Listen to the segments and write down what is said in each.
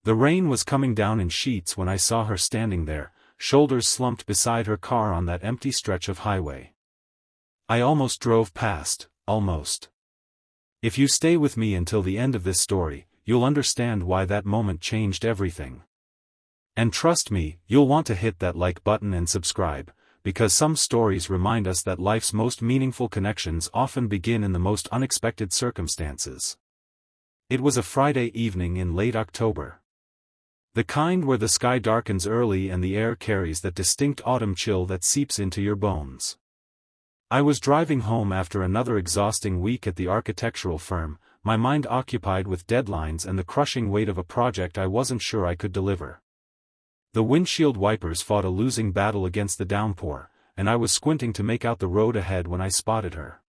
The rain was coming down in sheets when I saw her standing there, shoulders slumped beside her car on that empty stretch of highway. I almost drove past, almost. If you stay with me until the end of this story, you'll understand why that moment changed everything. And trust me, you'll want to hit that like button and subscribe, because some stories remind us that life's most meaningful connections often begin in the most unexpected circumstances. It was a Friday evening in late October. The kind where the sky darkens early and the air carries that distinct autumn chill that seeps into your bones. I was driving home after another exhausting week at the architectural firm, my mind occupied with deadlines and the crushing weight of a project I wasn't sure I could deliver. The windshield wipers fought a losing battle against the downpour, and I was squinting to make out the road ahead when I spotted her.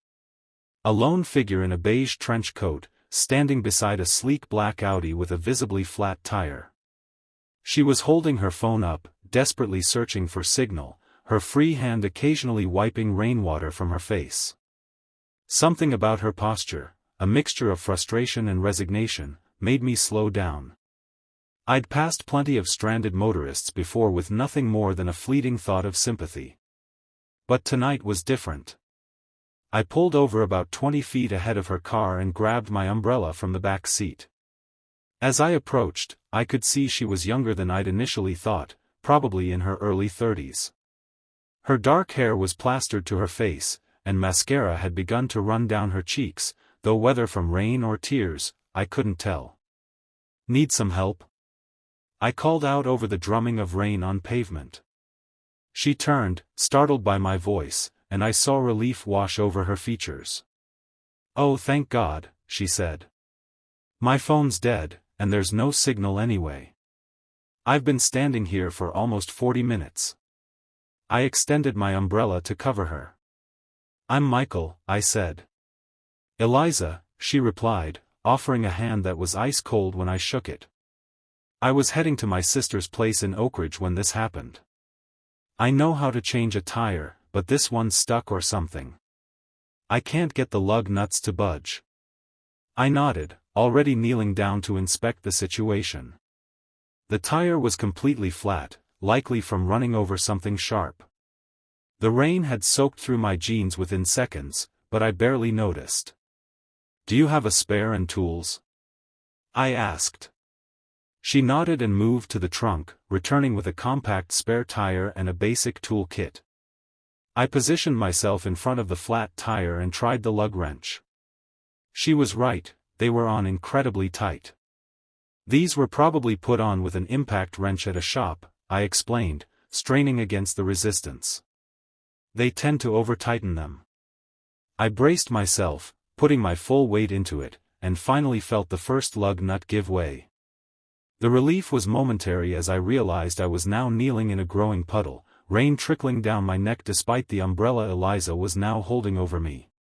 A lone figure in a beige trench coat, standing beside a sleek black Audi with a visibly flat tire. She was holding her phone up, desperately searching for signal, her free hand occasionally wiping rainwater from her face. Something about her posture, a mixture of frustration and resignation, made me slow down. I'd passed plenty of stranded motorists before with nothing more than a fleeting thought of sympathy. But tonight was different. I pulled over about 20 feet ahead of her car and grabbed my umbrella from the back seat. As I approached, I could see she was younger than I'd initially thought, probably in her early 30s. Her dark hair was plastered to her face, and mascara had begun to run down her cheeks, though whether from rain or tears, I couldn't tell. "Need some help?" I called out over the drumming of rain on pavement. She turned, startled by my voice, and I saw relief wash over her features. "Oh, thank God," she said. "My phone's dead, and there's no signal anyway. I've been standing here for almost 40 minutes. I extended my umbrella to cover her. "I'm Michael," I said. "Eliza," she replied, offering a hand that was ice cold when I shook it. "I was heading to my sister's place in Oak Ridge when this happened. I know how to change a tire, but this one's stuck or something. I can't get the lug nuts to budge." I nodded, already kneeling down to inspect the situation. The tire was completely flat, likely from running over something sharp. The rain had soaked through my jeans within seconds, but I barely noticed. "Do you have a spare and tools?" I asked. She nodded and moved to the trunk, returning with a compact spare tire and a basic tool kit. I positioned myself in front of the flat tire and tried the lug wrench. She was right, they were on incredibly tight. "These were probably put on with an impact wrench at a shop," I explained, straining against the resistance. "They tend to over-tighten them." I braced myself, putting my full weight into it, and finally felt the first lug nut give way. The relief was momentary as I realized I was now kneeling in a growing puddle, rain trickling down my neck despite the umbrella Eliza was now holding over me.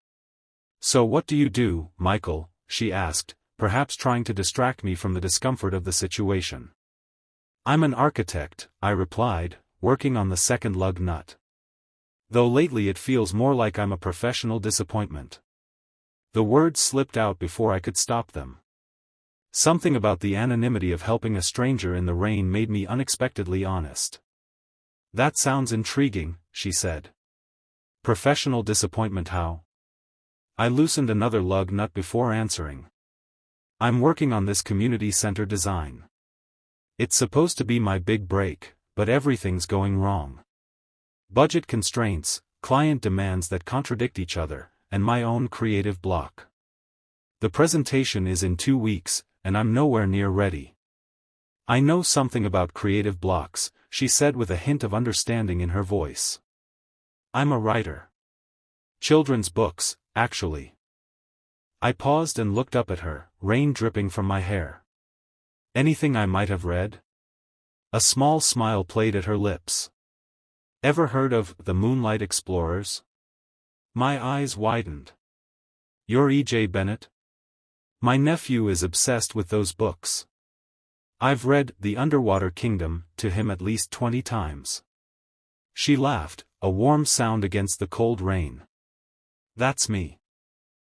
"So what do you do, Michael?" she asked, perhaps trying to distract me from the discomfort of the situation. "I'm an architect," I replied, working on the second lug nut. Though lately it feels more like I'm a professional disappointment. The words slipped out before I could stop them. Something about the anonymity of helping a stranger in the rain made me unexpectedly honest. "That sounds intriguing," she said. "Professional disappointment how?" I loosened another lug nut before answering. "I'm working on this community center design. It's supposed to be my big break, but everything's going wrong. Budget constraints, client demands that contradict each other, and my own creative block. The presentation is in 2 weeks, and I'm nowhere near ready." "I know something about creative blocks," she said with a hint of understanding in her voice. "I'm a writer. Children's books, actually." I paused and looked up at her, rain dripping from my hair. "Anything I might have read?" A small smile played at her lips. "Ever heard of The Moonlight Explorers?" My eyes widened. "You're E.J. Bennett?" "My nephew is obsessed with those books. I've read The Underwater Kingdom to him at least 20 times." She laughed, a warm sound against the cold rain. "That's me.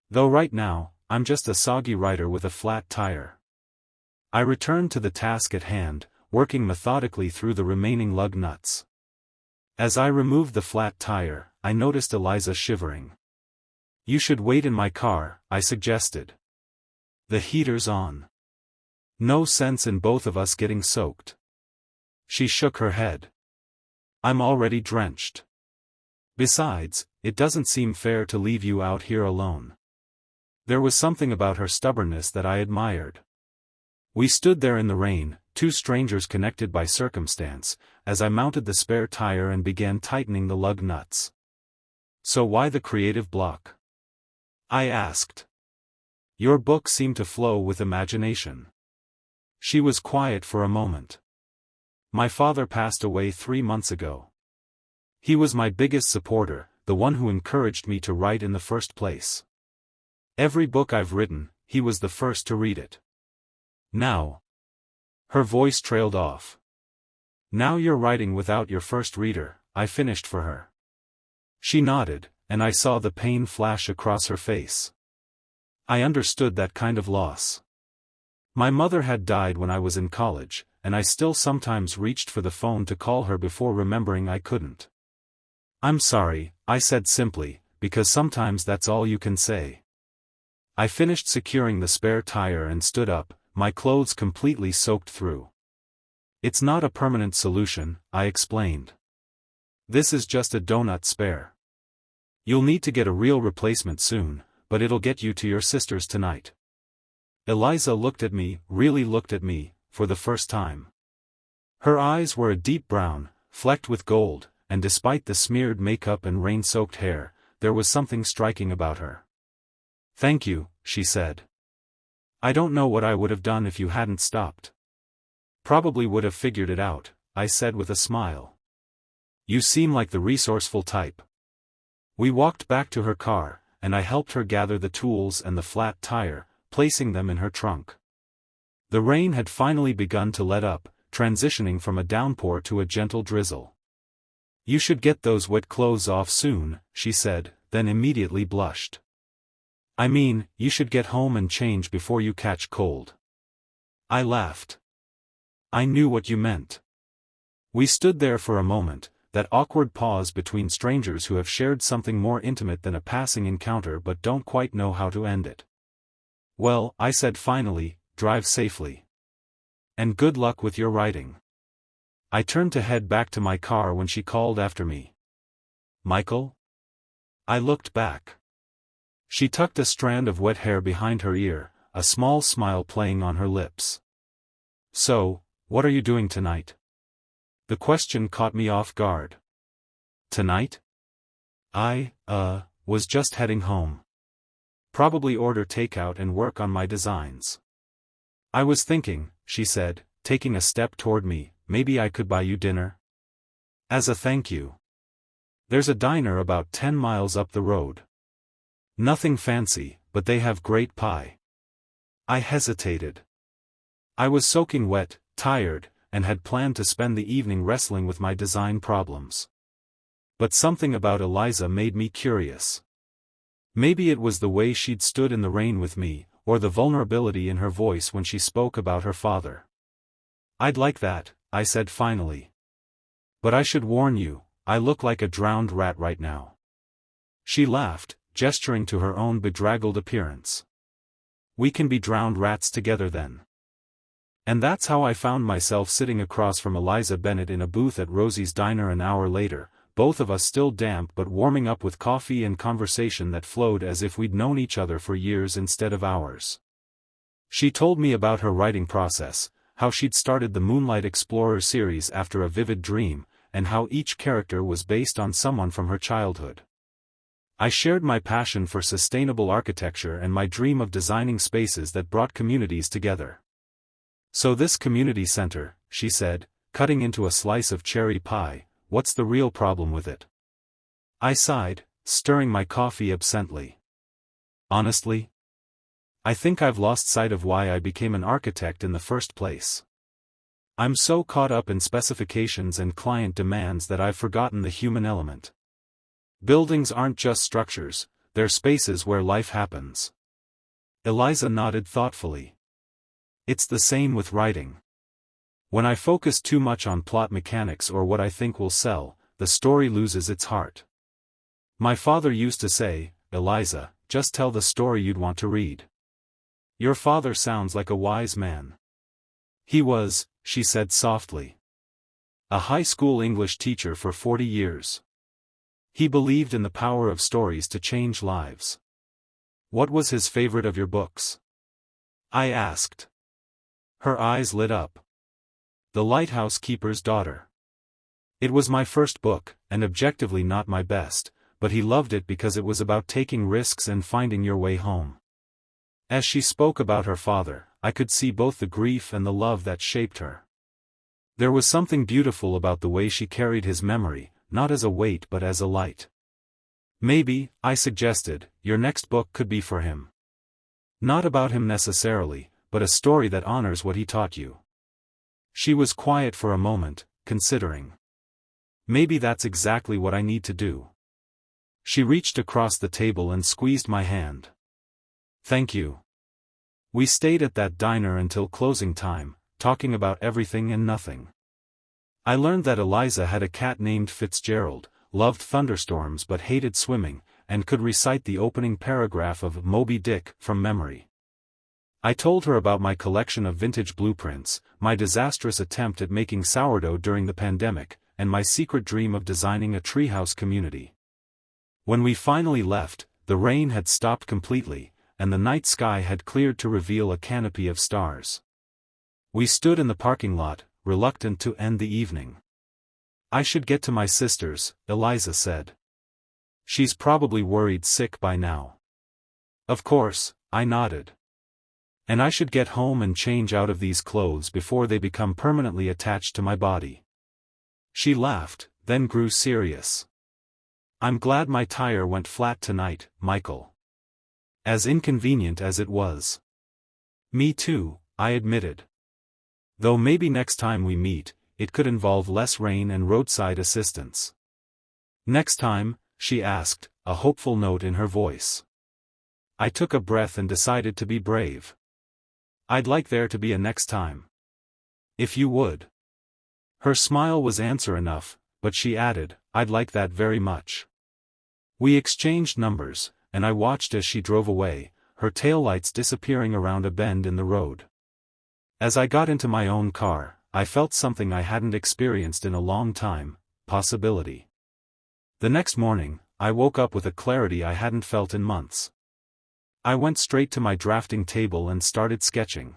Though right now, I'm just a soggy writer with a flat tire." I returned to the task at hand, working methodically through the remaining lug nuts. As I removed the flat tire, I noticed Eliza shivering. "You should wait in my car," I suggested. "The heater's on. No sense in both of us getting soaked." She shook her head. "I'm already drenched. Besides, it doesn't seem fair to leave you out here alone." There was something about her stubbornness that I admired. We stood there in the rain, two strangers connected by circumstance, as I mounted the spare tire and began tightening the lug nuts. "So why the creative block?" I asked. "Your book seemed to flow with imagination." She was quiet for a moment. "My father passed away 3 months ago. He was my biggest supporter, the one who encouraged me to write in the first place. Every book I've written, he was the first to read it. Now." Her voice trailed off. "Now you're writing without your first reader," I finished for her. She nodded, and I saw the pain flash across her face. I understood that kind of loss. My mother had died when I was in college, and I still sometimes reached for the phone to call her before remembering I couldn't. "I'm sorry," I said simply, because sometimes that's all you can say. I finished securing the spare tire and stood up, my clothes completely soaked through. "It's not a permanent solution," I explained. "This is just a donut spare. You'll need to get a real replacement soon, but it'll get you to your sister's tonight." Eliza looked at me, really looked at me, for the first time. Her eyes were a deep brown, flecked with gold, and despite the smeared makeup and rain-soaked hair, there was something striking about her. "Thank you," she said. "I don't know what I would have done if you hadn't stopped." "Probably would have figured it out," I said with a smile. "You seem like the resourceful type." We walked back to her car, and I helped her gather the tools and the flat tire, placing them in her trunk. The rain had finally begun to let up, transitioning from a downpour to a gentle drizzle. "You should get those wet clothes off soon," she said, then immediately blushed. "I mean, you should get home and change before you catch cold." I laughed. I knew what you meant. We stood there for a moment, that awkward pause between strangers who have shared something more intimate than a passing encounter but don't quite know how to end it. "Well," I said finally, "drive safely. And good luck with your writing." I turned to head back to my car when she called after me. "Michael?" I looked back. She tucked a strand of wet hair behind her ear, a small smile playing on her lips. "So, what are you doing tonight?" The question caught me off guard. "Tonight? I was just heading home. Probably order takeout and work on my designs." "I was thinking," she said, taking a step toward me, "maybe I could buy you dinner? As a thank you. There's a diner about 10 miles up the road. Nothing fancy, but they have great pie." I hesitated. I was soaking wet, tired, and had planned to spend the evening wrestling with my design problems. But something about Eliza made me curious. Maybe it was the way she'd stood in the rain with me, or the vulnerability in her voice when she spoke about her father. "I'd like that," I said finally. "But I should warn you, I look like a drowned rat right now." She laughed, gesturing to her own bedraggled appearance. "We can be drowned rats together then." And that's how I found myself sitting across from Eliza Bennett in a booth at Rosie's Diner an hour later, both of us still damp but warming up with coffee and conversation that flowed as if we'd known each other for years instead of hours. She told me about her writing process, how she'd started the Moonlight Explorer series after a vivid dream, and how each character was based on someone from her childhood. I shared my passion for sustainable architecture and my dream of designing spaces that brought communities together. "So this community center," she said, cutting into a slice of cherry pie, "what's the real problem with it?" I sighed, stirring my coffee absently. "Honestly, I think I've lost sight of why I became an architect in the first place. I'm so caught up in specifications and client demands that I've forgotten the human element. Buildings aren't just structures, they're spaces where life happens." Eliza nodded thoughtfully. It's the same with writing. When I focus too much on plot mechanics or what I think will sell, the story loses its heart. My father used to say, "Eliza, just tell the story you'd want to read." Your father sounds like a wise man. He was, she said softly. A high school English teacher for 40 years. He believed in the power of stories to change lives. What was his favorite of your books? I asked. Her eyes lit up. The Lighthouse Keeper's Daughter. It was my first book, and objectively not my best, but he loved it because it was about taking risks and finding your way home. As she spoke about her father, I could see both the grief and the love that shaped her. There was something beautiful about the way she carried his memory, not as a weight but as a light. Maybe, I suggested, your next book could be for him. Not about him necessarily, but a story that honors what he taught you. She was quiet for a moment, considering. Maybe that's exactly what I need to do. She reached across the table and squeezed my hand. Thank you. We stayed at that diner until closing time, talking about everything and nothing. I learned that Eliza had a cat named Fitzgerald, loved thunderstorms but hated swimming, and could recite the opening paragraph of Moby Dick from memory. I told her about my collection of vintage blueprints, my disastrous attempt at making sourdough during the pandemic, and my secret dream of designing a treehouse community. When we finally left, the rain had stopped completely, and the night sky had cleared to reveal a canopy of stars. We stood in the parking lot, reluctant to end the evening. I should get to my sister's, Eliza said. She's probably worried sick by now. Of course, I nodded. And I should get home and change out of these clothes before they become permanently attached to my body. She laughed, then grew serious. I'm glad my tire went flat tonight, Michael. As inconvenient as it was. Me too, I admitted. Though maybe next time we meet, it could involve less rain and roadside assistance. Next time, she asked, a hopeful note in her voice. I took a breath and decided to be brave. I'd like there to be a next time. If you would. Her smile was answer enough, but she added, I'd like that very much. We exchanged numbers, and I watched as she drove away, her taillights disappearing around a bend in the road. As I got into my own car, I felt something I hadn't experienced in a long time, possibility. The next morning, I woke up with a clarity I hadn't felt in months. I went straight to my drafting table and started sketching.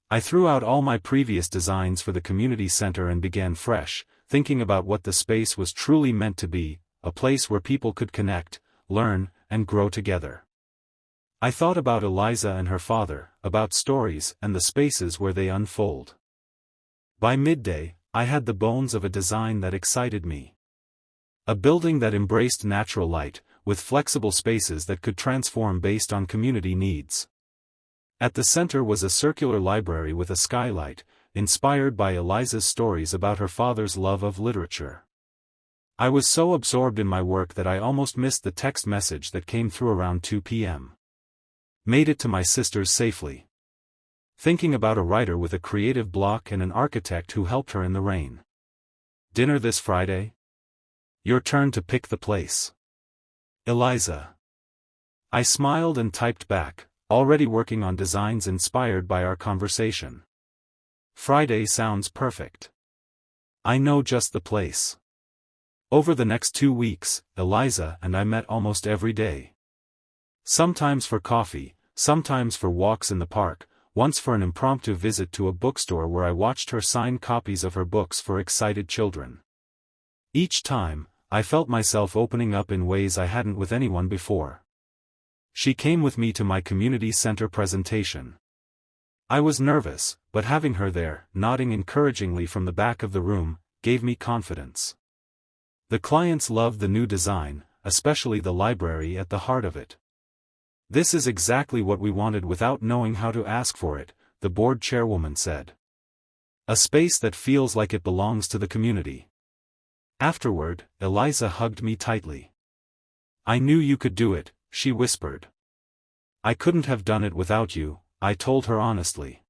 I threw out all my previous designs for the community center and began fresh, thinking about what the space was truly meant to be, a place where people could connect, learn, and grow together. I thought about Eliza and her father, about stories and the spaces where they unfold. By midday, I had the bones of a design that excited me. A building that embraced natural light, with flexible spaces that could transform based on community needs. At the center was a circular library with a skylight, inspired by Eliza's stories about her father's love of literature. I was so absorbed in my work that I almost missed the text message that came through around 2 p.m. Made it to my sister's safely. Thinking about a writer with a creative block and an architect who helped her in the rain. Dinner this Friday? Your turn to pick the place. Eliza. I smiled and typed back, already working on designs inspired by our conversation. Friday sounds perfect. I know just the place. Over the next 2 weeks, Eliza and I met almost every day. Sometimes for coffee, sometimes for walks in the park, once for an impromptu visit to a bookstore where I watched her sign copies of her books for excited children. Each time, I felt myself opening up in ways I hadn't with anyone before. She came with me to my community center presentation. I was nervous, but having her there, nodding encouragingly from the back of the room, gave me confidence. The clients loved the new design, especially the library at the heart of it. This is exactly what we wanted without knowing how to ask for it, the board chairwoman said. A space that feels like it belongs to the community. Afterward, Eliza hugged me tightly. I knew you could do it, she whispered. I couldn't have done it without you, I told her honestly.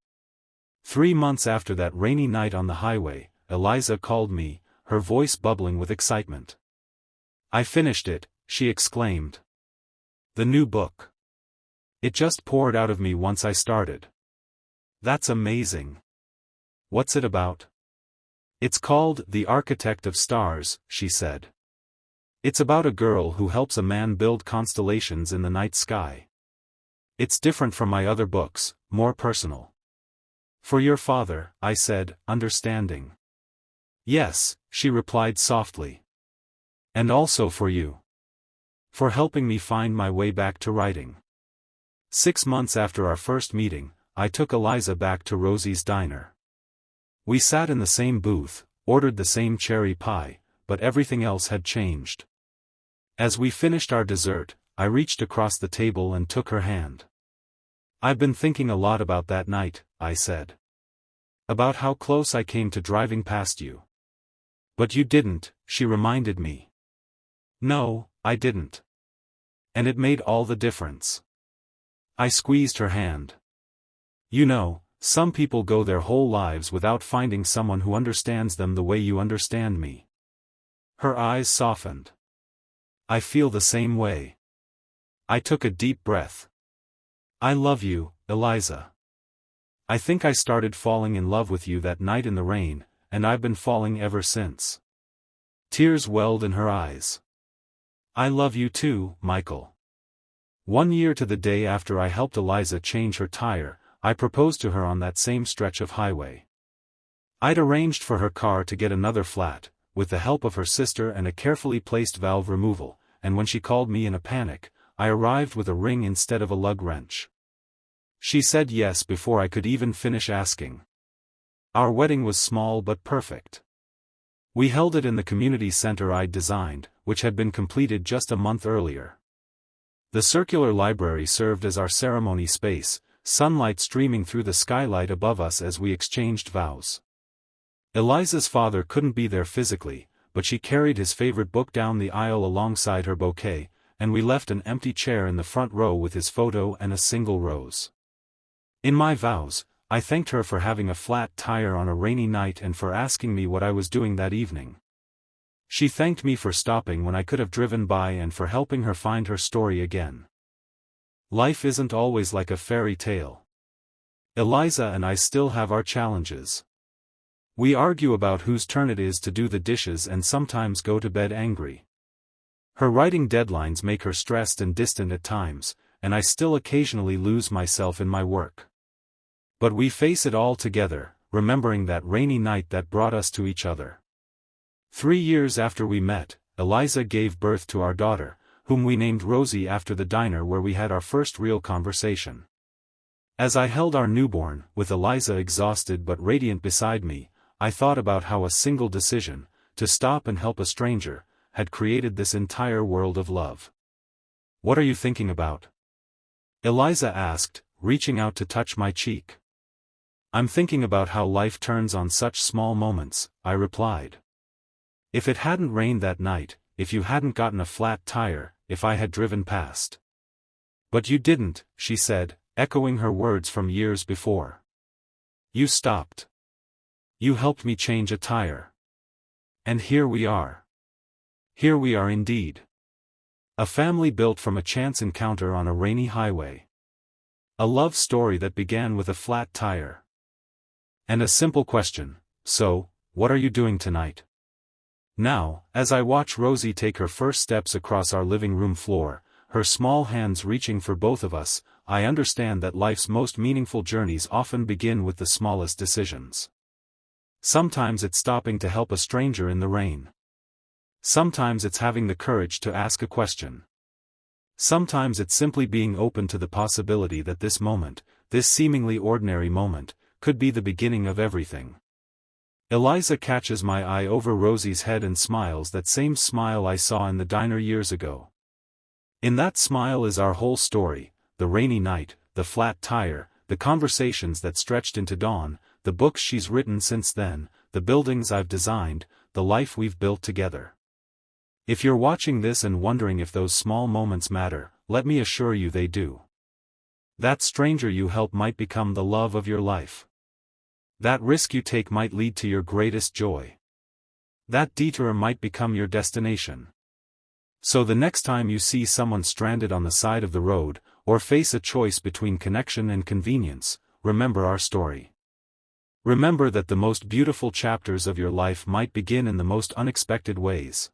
3 months after that rainy night on the highway, Eliza called me, her voice bubbling with excitement. "I finished it," she exclaimed. "The new book. It just poured out of me once I started." "That's amazing. What's it about?" "It's called The Architect of Stars," she said. "It's about a girl who helps a man build constellations in the night sky. It's different from my other books, more personal." "For your father," I said, understanding. "Yes," she replied softly. "And also for you. For helping me find my way back to writing." 6 months after our first meeting, I took Eliza back to Rosie's diner. We sat in the same booth, ordered the same cherry pie, but everything else had changed. As we finished our dessert, I reached across the table and took her hand. "I've been thinking a lot about that night," I said. "About how close I came to driving past you." "But you didn't," she reminded me. "No, I didn't. And it made all the difference." I squeezed her hand. "You know, some people go their whole lives without finding someone who understands them the way you understand me." Her eyes softened. "I feel the same way." I took a deep breath. "I love you, Eliza. I think I started falling in love with you that night in the rain, and I've been falling ever since." Tears welled in her eyes. "I love you too, Michael." 1 year to the day after I helped Eliza change her tire, I proposed to her on that same stretch of highway. I'd arranged for her car to get another flat, with the help of her sister and a carefully placed valve removal, and when she called me in a panic, I arrived with a ring instead of a lug wrench. She said yes before I could even finish asking. Our wedding was small but perfect. We held it in the community center I'd designed, which had been completed just a month earlier. The circular library served as our ceremony space, sunlight streaming through the skylight above us as we exchanged vows. Eliza's father couldn't be there physically, but she carried his favorite book down the aisle alongside her bouquet, and we left an empty chair in the front row with his photo and a single rose. In my vows, I thanked her for having a flat tire on a rainy night and for asking me what I was doing that evening. She thanked me for stopping when I could have driven by and for helping her find her story again. Life isn't always like a fairy tale. Eliza and I still have our challenges. We argue about whose turn it is to do the dishes and sometimes go to bed angry. Her writing deadlines make her stressed and distant at times, and I still occasionally lose myself in my work. But we face it all together, remembering that rainy night that brought us to each other. 3 years after we met, Eliza gave birth to our daughter, whom we named Rosie after the diner where we had our first real conversation. As I held our newborn, with Eliza exhausted but radiant beside me, I thought about how a single decision, to stop and help a stranger, had created this entire world of love. "What are you thinking about?" Eliza asked, reaching out to touch my cheek. "I'm thinking about how life turns on such small moments," I replied. "If it hadn't rained that night, if you hadn't gotten a flat tire, if I had driven past." "But you didn't," she said, echoing her words from years before. "You stopped. You helped me change a tire. And here we are. Here we are indeed. A family built from a chance encounter on a rainy highway. A love story that began with a flat tire. And a simple question, so, what are you doing tonight?" Now, as I watch Rosie take her first steps across our living room floor, her small hands reaching for both of us, I understand that life's most meaningful journeys often begin with the smallest decisions. Sometimes it's stopping to help a stranger in the rain. Sometimes it's having the courage to ask a question. Sometimes it's simply being open to the possibility that this moment, this seemingly ordinary moment, could be the beginning of everything. Eliza catches my eye over Rosie's head and smiles that same smile I saw in the diner years ago. In that smile is our whole story, the rainy night, the flat tire, the conversations that stretched into dawn, the books she's written since then, the buildings I've designed, the life we've built together. If you're watching this and wondering if those small moments matter, let me assure you they do. That stranger you help might become the love of your life. That risk you take might lead to your greatest joy. That detour might become your destination. So the next time you see someone stranded on the side of the road, or face a choice between connection and convenience, remember our story. Remember that the most beautiful chapters of your life might begin in the most unexpected ways.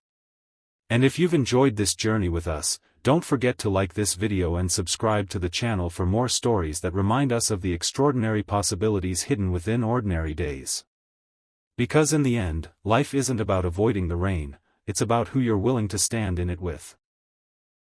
And if you've enjoyed this journey with us, don't forget to like this video and subscribe to the channel for more stories that remind us of the extraordinary possibilities hidden within ordinary days. Because in the end, life isn't about avoiding the rain, it's about who you're willing to stand in it with.